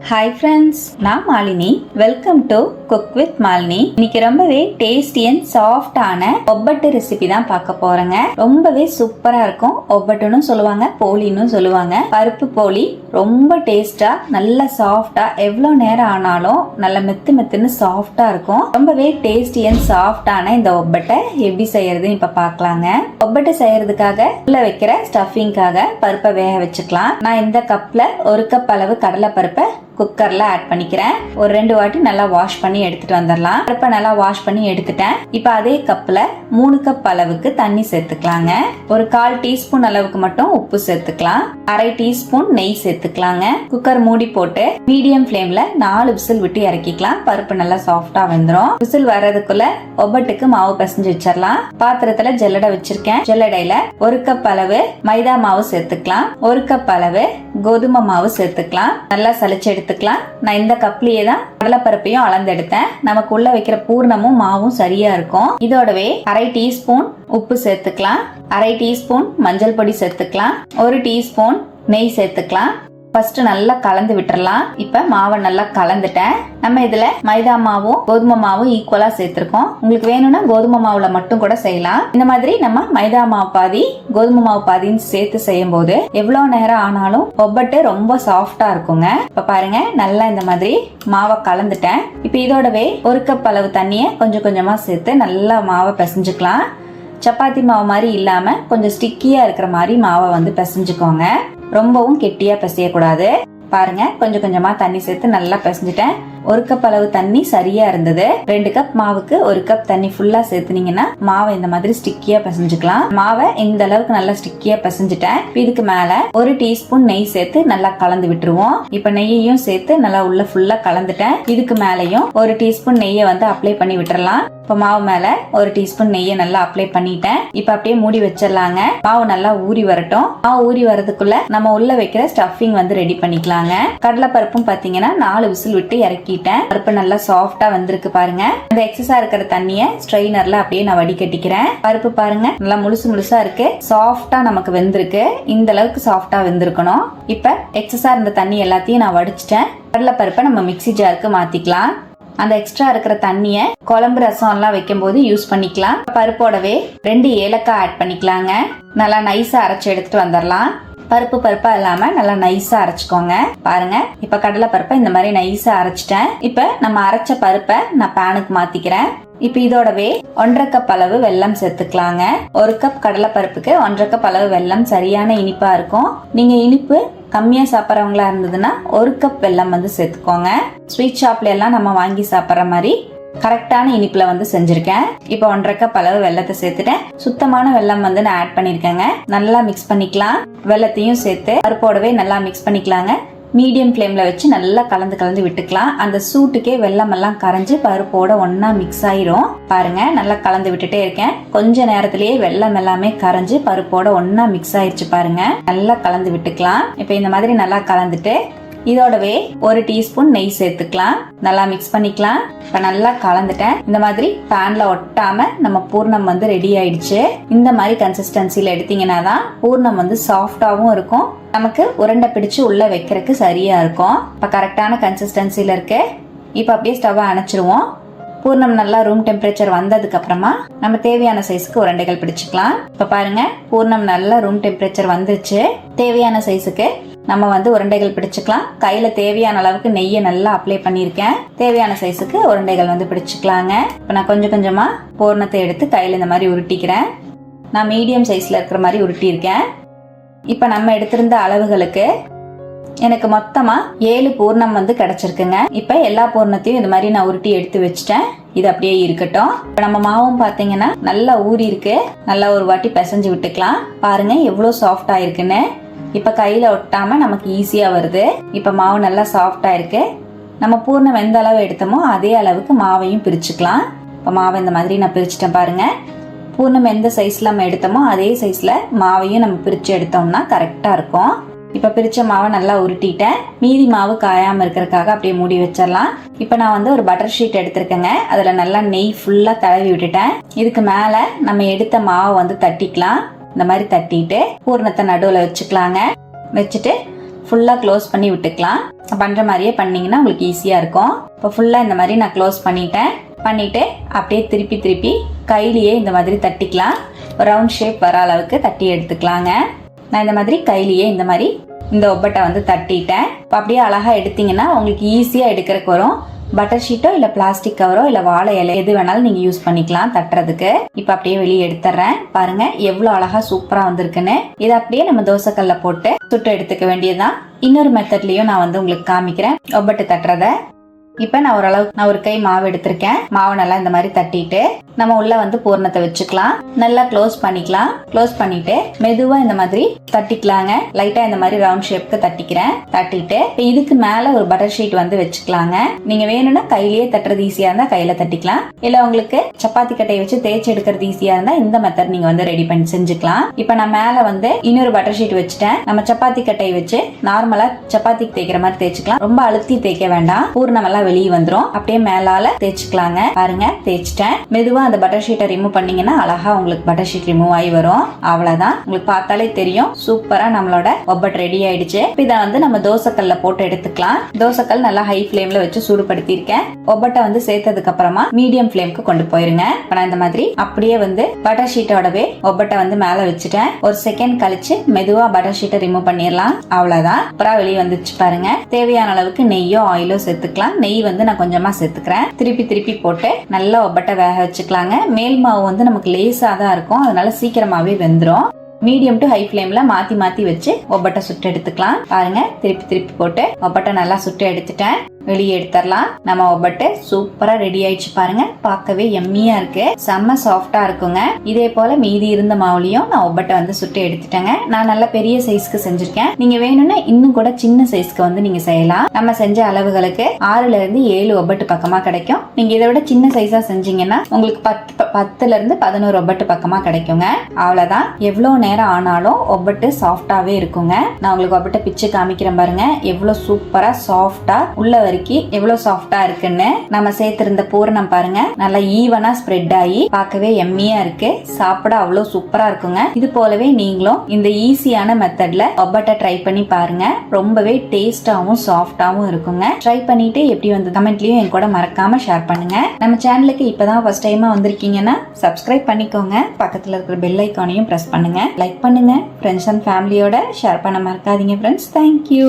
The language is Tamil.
ஹாய் ஃப்ரெண்ட்ஸ், நான் Malini. Welcome to cook with Malini. இன்னைக்கு ரொம்பவே டேஸ்டி அண்ட் சாஃப்டான ஒப்பட்டு ரெசிபி தான் பார்க்க போறேங்க. ரொம்பவே சூப்பரா இருக்கும். ஒப்பட்டுன்னு சொல்லுவாங்க, போலின்னு சொல்லுவாங்க. பருப்பு போலி ரொம்ப டேஸ்டா, நல்ல சாஃப்டா, எவ்வளவு நேரம் ஆனாலும் நல்ல மெத்து மெத்துன்னு சாஃப்டா இருக்கும். ரொம்பவே டேஸ்டி அண்ட் சாஃப்டான இந்த ஒப்பட்டை எப்படி செய்யறதுன்னு இப்ப பாக்கலாங்க. ஒப்பட்டு செய்யறதுக்காக உள்ள வைக்கிற ஸ்டஃபிங்காக பருப்பை வேக வச்சுக்கலாம். நான் இந்த கப்ல 1 கப் அளவு கடலை பருப்பை குக்கர்ல ஆட் பண்ணிக்கிறேன். ஒரு 2 வாட்டி நல்லா வாஷ் பண்ணி எடுத்துட்டு வந்துடலாம். பருப்பை நல்லா வாஷ் பண்ணி எடுத்துட்டேன். இப்ப அதே கப்ல 3 கப் அளவுக்கு தண்ணி சேர்த்துக்கலாங்க. ஒரு 1/4 டீஸ்பூன் அளவுக்கு மட்டும் உப்பு சேர்த்துக்கலாம். 1/2 டீஸ்பூன் நெய் சேர்த்துக்கலாங்க. குக்கர் மூடி போட்டு மீடியம் ஃபிளேம்ல 4 விசில் விட்டு இறக்கிக்கலாம். பருப்பு நல்லா சாஃப்டா வெந்துரும். விசில் வர்றதுக்குள்ள ஒப்பட்டுக்கு மாவு பிசைஞ்சு வச்சிடலாம். பாத்திரத்துல ஜல்லடை வச்சிருக்கேன். ஜல்லடையில 1 கப் அளவு மைதா மாவு சேர்த்துக்கலாம். 1 கப் அளவு கோதுமை மாவு சேர்த்துக்கலாம். நல்லா சலிச்சு எடுத்துக்கலாம். நான் இந்த கப்லயே தான் கடலைப்பருப்பையும் அளந்து எடுத்தேன். நமக்கு உள்ள வைக்கிற பூர்ணமும் மாவும் சரியா இருக்கும். இதோடவே 1/2 டீஸ்பூன் உப்பு சேர்த்துக்கலாம். 1/2 டீஸ்பூன் மஞ்சள் பொடி சேர்த்துக்கலாம். 1 டீஸ்பூன் நெய் சேர்த்துக்கலாம். ஃபர்ஸ்ட் நல்லா கலந்து விட்டுறலாம். இப்ப மாவை நல்லா கலந்துட்டேன். நம்ம இதுல மைதா மாவும் கோதுமை மாவும் ஈக்குவலா சேர்த்திருக்கோம். உங்களுக்கு வேணும்னா கோதுமை மாவுல மட்டும் கூட செய்யலாம். இந்த மாதிரி நம்ம மைதா மாவு பாதி கோதுமை மாவு பாதின்னு சேர்த்து செய்யும் போது எவ்வளவு நேரம் ஆனாலும் ஒப்பட்டு ரொம்ப சாஃப்டா இருக்குங்க. இப்ப பாருங்க, நல்லா இந்த மாதிரி மாவை கலந்துட்டேன். இப்ப இதோடவே 1 கப் அளவு தண்ணிய கொஞ்சம் கொஞ்சமா சேர்த்து நல்லா மாவை பிசைஞ்சுக்கலாம். சப்பாத்தி மாவு மாதிரி இல்லாம கொஞ்சம் ஸ்டிக்கியா இருக்கிற மாதிரி மாவை வந்து பிசைஞ்சுக்கோங்க. ரொம்பவும் கெட்டியா பிசையக்கூடாது. பாருங்க, கொஞ்சம் கொஞ்சமா தண்ணி சேர்த்து நல்லா பிசைஞ்சிட்டேன். 1 கப் அளவு தண்ணி சரியா இருந்தது. 2 கப் மாவுக்கு 1 கப் தண்ணி ஃபுல்லா சேர்த்துனீங்கன்னா மாவை இந்த மாதிரி ஸ்டிக்கியா பிசைஞ்சுக்கலாம். மாவை இந்த அளவுக்கு நல்லா ஸ்டிக்கியா பிசைஞ்சிட்டேன். இதுக்கு மேல 1 டீஸ்பூன் நெய் சேர்த்து நல்லா கலந்து விட்டுருவோம். இப்ப நெய்யையும் சேர்த்து நல்லா உள்ள ஃபுல்லா கலந்துட்டேன். இதுக்கு மேலயும் 1 டீஸ்பூன் நெய்யை வந்து அப்ளை பண்ணி விட்டுறலாம். இப்ப மாவு மேல 1 டீஸ்பூன் நெய்யை நல்லா அப்ளை பண்ணிட்டேன். இப்ப அப்படியே மூடி வச்சிடலாங்க. மாவு நல்லா ஊறி வரட்டும். மாவு ஊறி வரதுக்குள்ள நம்ம உள்ள வைக்கிற ஸ்டஃபிங் வந்து ரெடி பண்ணிக்கலாங்க. கடலை பருப்பும் பாத்தீங்கன்னா 4 விசில் விட்டு இறக்கிட்டேன். பருப்பு நல்லா சாஃப்டா வந்திருக்கு பாருங்க. அந்த எக்ஸஸா இருக்கிற தண்ணிய ஸ்ட்ரெயினர்ல அப்படியே நான் வடிகட்டிக்கிறேன். பருப்பு பாருங்க, நல்லா முழுசு முழுசா இருக்கு. சாஃப்டா நமக்கு வெந்திருக்கு. இந்த அளவுக்கு சாஃப்டா வெந்திருக்கணும். இப்ப எக்ஸஸா இருந்த தண்ணி எல்லாத்தையும் நான் வடிச்சிட்டேன். கடலை பருப்பை நம்ம மிக்ஸி ஜாருக்கு மாத்திக்கலாம். அந்த எக்ஸ்ட்ரா இருக்கிற தண்ணிய குழம்பு ரசம் எல்லாம் வைக்கும் போது யூஸ் பண்ணிக்கலாம். பருப்போடவே 2 ஏலக்காய் ஆட் பண்ணிக்கலாங்க. நல்லா நைஸா அரைச்சு எடுத்துட்டு வந்துடலாம். பருப்பா இல்லாம நல்லா நைஸா அரைச்சுக்கோங்க. பாருங்க, இப்ப கடலை பருப்பை இந்த மாதிரி நைஸா அரைச்சிட்டேன். இப்ப நம்ம அரைச்ச பருப்பை நான் பேனுக்கு மாத்திக்கிறேன். இப்ப இதோடவே 1/2 கப் அளவு வெல்லம் சேர்த்துக்கலாங்க. 1 கப் கடலை பருப்புக்கு 1/2 கப் அளவு வெல்லம் சரியான இனிப்பா இருக்கும். நீங்க இனிப்பு கம்மியா சாப்பிட்றவங்களா இருந்ததுன்னா 1 கப் வெல்லம் வந்து சேர்த்துக்கோங்க. ஸ்வீட் ஷாப்ல எல்லாம் நம்ம வாங்கி சாப்பிட்ற மாதிரி கரெக்டான இனிப்புல வந்து செஞ்சிருக்கேன். இப்ப 1/2 கப் அளவு வெல்லத்தை சேர்த்துட்டேன். சுத்தமான வெல்லம் வந்து நான் ஆட் பண்ணிருக்கேங்க. நல்லா மிக்ஸ் பண்ணிக்கலாம். வெல்லத்தையும் சேர்த்து பருப்போடவே நல்லா மிக்ஸ் பண்ணிக்கலாங்க. மீடியம் ஃபிளேம்ல வச்சு நல்லா கலந்து விட்டுக்கலாம். அந்த சூட்டுக்கே வெல்லம் எல்லாம் கரைஞ்சு பருப்போட ஒன்னா மிக்ஸ் ஆயிரும். பாருங்க, நல்லா கலந்து விட்டுட்டே இருக்கேன். கொஞ்ச நேரத்திலேயே வெல்லம் எல்லாமே கரைஞ்சு பருப்போட ஒன்னா மிக்ஸ் ஆயிடுச்சு பாருங்க. நல்லா கலந்து விட்டுக்கலாம். இப்ப இந்த மாதிரி நல்லா கலந்துட்டு இதோடவே 1 டீஸ்பூன் நெய் சேர்த்துக்கலாம். நல்லா மிக்ஸ் பண்ணிக்கலாம். இப்ப நல்லா கலந்துட்டேன். இந்த மாதிரி பேன்ல ஒட்டாம நம்ம பூர்ணம் வந்து ரெடி ஆயிடுச்சு. இந்த மாதிரி கன்சிஸ்டன்சில எடுத்தீங்கன்னா தான் பூர்ணம் வந்து சாஃப்டாவும் இருக்கும். நமக்கு உருண்டை பிடிச்சு உள்ள வைக்கிறதுக்கு சரியா இருக்கும். இப்ப கரெக்டான கன்சிஸ்டன்சில இருக்கு. இப்ப அப்படியே ஸ்டவ் அணைச்சிருவோம். பூர்ணம் நல்லா ரூம் டெம்பரேச்சர் வந்ததுக்கு அப்புறமா நம்ம தேவையான சைஸ்க்கு உருண்டைகள் பிடிச்சுக்கலாம். இப்ப பாருங்க, பூர்ணம் நல்லா ரூம் டெம்பரேச்சர் வந்துருச்சு. தேவையான சைஸுக்கு நம்ம வந்து உருண்டைகள் பிடிச்சுக்கலாம். கையில தேவையான அளவுக்கு நெய்யை நல்லா அப்ளை பண்ணிருக்கேன். தேவையான சைஸுக்கு உருண்டைகள் வந்து பிடிச்சுக்கலாங்க. இப்ப நான் கொஞ்சம் கொஞ்சமா பூர்ணத்தை எடுத்து கையில இந்த மாதிரி உருட்டிக்கிறேன். நான் மீடியம் சைஸ்ல இருக்கிற மாதிரி உருட்டி இருக்கேன். இப்ப நம்ம எடுத்திருந்த அளவுகளுக்கு எனக்கு மொத்தமா 7 பூர்ணம் வந்து கிடைச்சிருக்குங்க. இப்ப எல்லா பூர்ணத்தையும் இந்த மாதிரி நான் உருட்டி எடுத்து வச்சுட்டேன். இது அப்படியே இருக்கட்டும். இப்ப நம்ம மாவும் பாத்தீங்கன்னா நல்லா ஊறி இருக்கு. நல்லா ஒரு வாட்டி பிசைஞ்சு விட்டுக்கலாம். பாருங்க எவ்வளவு சாஃப்டா இருக்குன்னு. இப்ப கையில ஒட்டாம நமக்கு ஈஸியா வருது. இப்ப மாவு நல்லா சாஃப்டா இருக்கு. நம்ம பூர்ணம் எந்த அளவு எடுத்தோமோ அதே அளவுக்கு மாவையும் பிரிச்சுக்கலாம். இப்ப மாவை இந்த மாதிரி நான் பிரிச்சுட்டேன் பாருங்க. பூர்ணம் எந்த சைஸ்ல நம்ம எடுத்தோமோ அதே சைஸ்ல மாவையும் நம்ம பிரிச்சு எடுத்தோம்னா கரெக்டா இருக்கும். இப்ப பிரிச்ச மாவை நல்லா உருட்டிட்டேன். மீதி மாவு காயாம இருக்கிறதுக்காக அப்படியே மூடி வச்சிடலாம். இப்ப நான் வந்து ஒரு பட்டர் ஷீட் எடுத்திருக்கேங்க. அதுல நல்லா நெய் ஃபுல்லா தடவி விட்டுட்டேன். இதுக்கு மேல நம்ம எடுத்த மாவை வந்து தட்டிக்கலாம். இந்த மாதிரி தட்டிட்டு பூர்ணத்தை நடுவுல வச்சுக்கலாங்க. வச்சுட்டு ஃபுல்லா க்ளோஸ் பண்ணி விட்டுக்கலாம். பண்ற மாதிரியே பண்ணீங்கன்னா உங்களுக்கு ஈஸியா இருக்கும். இப்போ ஃபுல்லா இந்த மாதிரி நான் க்ளோஸ் பண்ணிட்டு அப்படியே திருப்பி கையிலேயே இந்த மாதிரி தட்டிக்கலாம். ரவுண்ட் ஷேப் வர அளவுக்கு தட்டி எடுத்துக்கலாங்க. நான் இந்த மாதிரி கையிலேயே இந்த மாதிரி இந்த ஒப்பட்டை வந்து தட்டிட்டேன். இப்போ அப்படியே அழகா எடுத்தீங்கன்னா உங்களுக்கு ஈஸியா எடுக்கிறதுக்கு வரும். பட்டர் ஷீட்டோ இல்ல பிளாஸ்டிக் கவரோ இல்ல வாழை இலை எது வேணாலும் நீங்க யூஸ் பண்ணிக்கலாம் தட்டுறதுக்கு. இப்ப அப்படியே வெளியே எடுத்துறேன். பாருங்க எவ்வளவு அழகா சூப்பரா வந்திருக்குன்னு. இதை அப்படியே நம்ம தோசைக்கல்ல போட்டு சுட்டு எடுத்துக்க வேண்டியதுதான். இன்னொரு மெத்தட்லயும் நான் வந்து உங்களுக்கு காமிக்கிறேன் ஒப்பட்டு தட்டுறத. இப்ப நான் ஒரு கை மாவு எடுத்திருக்கேன். மாவு நல்லா இந்த மாதிரி தட்டிட்டு நம்ம உள்ள வந்து பூரணத்தை வச்சுக்கலாம். நல்லா க்ளோஸ் பண்ணிட்டு மெதுவா இந்த மாதிரி தட்டிக்கலாங்க. லைட்டா இந்த மாதிரி ரவுண்ட் ஷேப்க்கு தட்டிட்டு இதுக்கு மேல ஒரு பட்டர் ஷீட் வந்து வச்சுக்கலாங்க. நீங்க வேணும்னா கையிலேயே தட்டுறது ஈஸியா இருந்தா கையில தட்டிக்கலாம். இல்ல உங்களுக்கு சப்பாத்தி கட்டையை வச்சு தேய்ச்சி எடுக்கிறது ஈஸியா இருந்தா இந்த மெத்தட் நீங்க வந்து ரெடி பண்ணி செஞ்சுக்கலாம். இப்ப நான் மேல வந்து இன்னொரு பட்டர் ஷீட் வச்சுட்டேன். நம்ம சப்பாத்தி கட்டையை வச்சு நார்மலா சப்பாத்திக்கு தேய்க்கிற மாதிரி தேய்ச்சிக்கலாம். ரொம்ப அழுத்தி தேய்க்க வேண்டாம். பூர்ணம் எல்லாம் வெளியே வந்துரும். அப்படியே மேலால தேய்ச்சிக்கலாங்க. பாருங்க தேய்ச்சிட்டேன். மெதுவா அந்த பட்டர் ஷீட்டை ரிமூவ் பண்ணீங்கன்னா அழகா உங்களுக்கு பட்டர் ஷீட் ரிமூவ் ஆகி வரும். அவ்வளவுதான். உங்களுக்கு பார்த்தாலே தெரியும் சூப்பரா நம்மளோட ஒப்பட் ரெடி ஆயிடுச்சு. இதை வந்து நம்ம தோசைக்கல்ல போட்டு எடுத்துக்கலாம். தோசைக்கல் நல்லா ஹை ஃபிளேம்ல வச்சு சூடுபடுத்தி இருக்கேன். ஒப்பட்டை வந்து சேர்த்ததுக்கு அப்புறமா மீடியம் ஃபிளேம்க்கு கொண்டு போயிருங்க. நான் இந்த மாதிரி அப்படியே வந்து பட்டர் ஷீட்டோடவே ஒப்பட்டை வந்து மேல வச்சுட்டேன். ஒரு செகண்ட் கழிச்சு மெதுவா பட்டர் ஷீட்டை ரிமூவ் பண்ணிடலாம். அவ்வளவுதான். அப்புறம் வெளியே வந்துச்சு பாருங்க. தேவையான அளவுக்கு நெய்யோ ஆயிலோ சேர்த்துக்கலாம். நெய் வந்து நான் கொஞ்சமா சேர்த்துக்கிறேன். திருப்பி போட்டு நல்லா ஒப்பட்டை வேக வச்சுக்கலாங்க. மேல் மாவு வந்து நமக்கு லேசா தான் இருக்கும். அதனால சீக்கிரமாவே வெந்துரும். மீடியம் டு ஹை ஃபிளேம்ல மாத்தி வச்சு ஒப்பட்டை சுட்டு எடுத்துக்கலாம். பாருங்க திருப்பி போட்டு ஒப்பட்டை நல்லா சுட்டு எடுத்துட்டேன். வெளியே எடுத்துடலாம். நம்ம ஒப்பட்டு சூப்பரா ரெடி ஆயிடுச்சு பாருங்க. பார்க்கவே எம்மியா இருக்கு. செம்ம சாஃப்டா இருக்குங்க. இதே போல மீதி இருந்த மாவுலயும் நான் ஒப்பட்டை வந்து சுட்டு எடுத்துட்டேங்க. நான் நல்ல பெரிய சைஸ்க்கு செஞ்சிருக்கேன். நீங்க வேணும்னா இன்னும் கூட சின்ன சைஸ்க்கு வந்து நீங்க செய்யலாம். நம்ம செஞ்ச அளவுகளுக்கு 6ல இருந்து 7 ஒப்பட்டு பக்கமா கிடைக்கும். நீங்க இதை விட சின்ன சைஸா செஞ்சீங்கன்னா உங்களுக்கு 10ல இருந்து 11 ஒப்பட்டு பக்கமா கிடைக்குங்க. அவ்வளவுதான். எவ்வளவு நேரம் ஆனாலும் ஒப்பட்டு சாஃப்டாவே இருக்குங்க. நான் உங்களுக்கு ஒப்பட்டை பிச்சு காமிக்கிறேன் பாருங்க. எவ்வளவு சூப்பரா சாஃப்டா உள்ள எவ்வளவு சாஃப்டா இருக்குன்னு. நம்ம சேர்த்திருந்த பூரணம் பாருங்க நல்லா ஈவனா ஸ்ப்ரெட் ஆகி பார்க்கவே எம்மியா இருக்கு. சாப்பிட அவ்வளவு சூப்பரா இருக்குங்க. இது போலவே நீங்களும் இந்த ஈஸியான மெத்தட்ல ஒப்பட்டை ட்ரை பண்ணி பாருங்க. ரொம்பவே டேஸ்டாவும் சாஃப்டாவும் இருக்குங்க. ட்ரை பண்ணிட்டு எப்படி வந்து கமெண்ட்லயும் என் கூட மறக்காம ஷேர் பண்ணுங்க. நம்ம சேனலுக்கு இப்பதான் ஃபர்ஸ்ட் டைமா வந்திருக்கீங்கன்னா சப்ஸ்கிரைப் பண்ணிக்கோங்க. பக்கத்துல இருக்கிற பெல் ஐக்கானையும் பிரஸ் பண்ணுங்க. லைக் பண்ணுங்க. ஃப்ரெண்ட்ஸ் அண்ட் ஃபேமிலியோட ஷேர் பண்ண மறக்காதீங்க ஃப்ரெண்ட்ஸ். தேங்க்யூ.